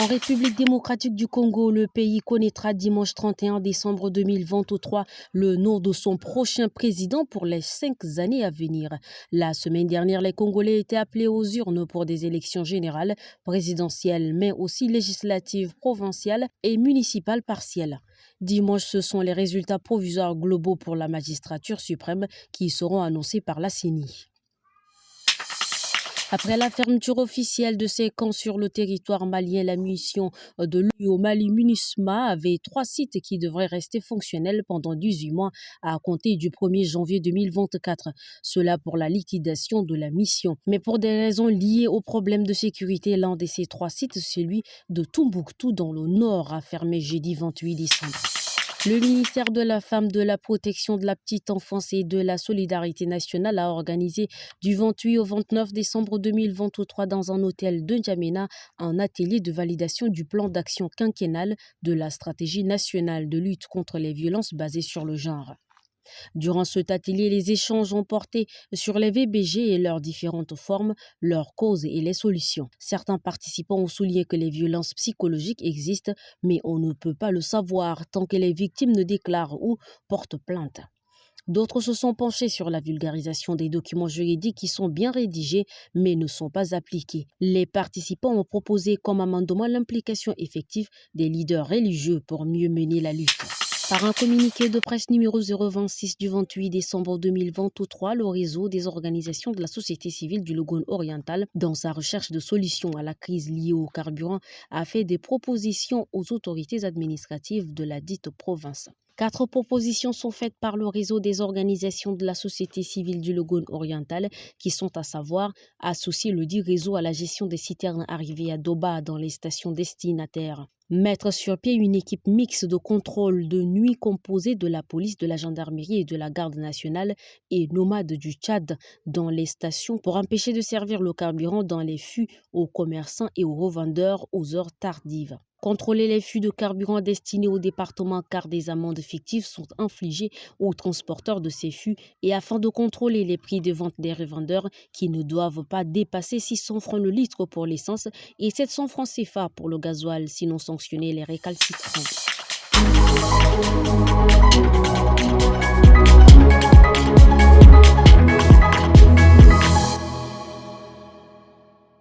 République démocratique du Congo, le pays connaîtra dimanche 31 décembre 2023 le nom de son prochain président pour les 5 années à venir. La semaine dernière, les Congolais étaient appelés aux urnes pour des élections générales, présidentielles, mais aussi législatives, provinciales et municipales partielles. Dimanche, ce sont les résultats provisoires globaux pour la magistrature suprême qui seront annoncés par la CENI. Après la fermeture officielle de ces camps sur le territoire malien, la mission de l'UE au Mali, MINUSMA, avait 3 sites qui devraient rester fonctionnels pendant 18 mois à compter du 1er janvier 2024. Cela pour la liquidation de la mission. Mais pour des raisons liées aux problèmes de sécurité, l'un de ces 3 sites, celui de Tombouctou dans le nord, a fermé jeudi 28 décembre. Le ministère de la Femme, de la Protection de la Petite Enfance et de la Solidarité nationale a organisé du 28 au 29 décembre 2023 dans un hôtel de N'Djamena un atelier de validation du plan d'action quinquennal de la stratégie nationale de lutte contre les violences basées sur le genre. Durant cet atelier, les échanges ont porté sur les VBG et leurs différentes formes, leurs causes et les solutions. Certains participants ont souligné que les violences psychologiques existent, mais on ne peut pas le savoir tant que les victimes ne déclarent ou portent plainte. D'autres se sont penchés sur la vulgarisation des documents juridiques qui sont bien rédigés mais ne sont pas appliqués. Les participants ont proposé comme amendement l'implication effective des leaders religieux pour mieux mener la lutte. Par un communiqué de presse numéro 026 du 28 décembre 2023, le réseau des organisations de la société civile du Logone oriental, dans sa recherche de solutions à la crise liée au carburant, a fait des propositions aux autorités administratives de la dite province. 4 propositions sont faites par le réseau des organisations de la société civile du Logone oriental qui sont à savoir associer le dit réseau à la gestion des citernes arrivées à Doba dans les stations destinataires. Mettre sur pied une équipe mixte de contrôle de nuit composée de la police, de la gendarmerie et de la garde nationale et nomade du Tchad dans les stations pour empêcher de servir le carburant dans les fûts aux commerçants et aux revendeurs aux heures tardives. Contrôler les fûts de carburant destinés au département car des amendes fictives sont infligées aux transporteurs de ces fûts et afin de contrôler les prix de vente des revendeurs qui ne doivent pas dépasser 600 francs le litre pour l'essence et 700 francs CFA pour le gasoil, sinon sanctionner les récalcitrants.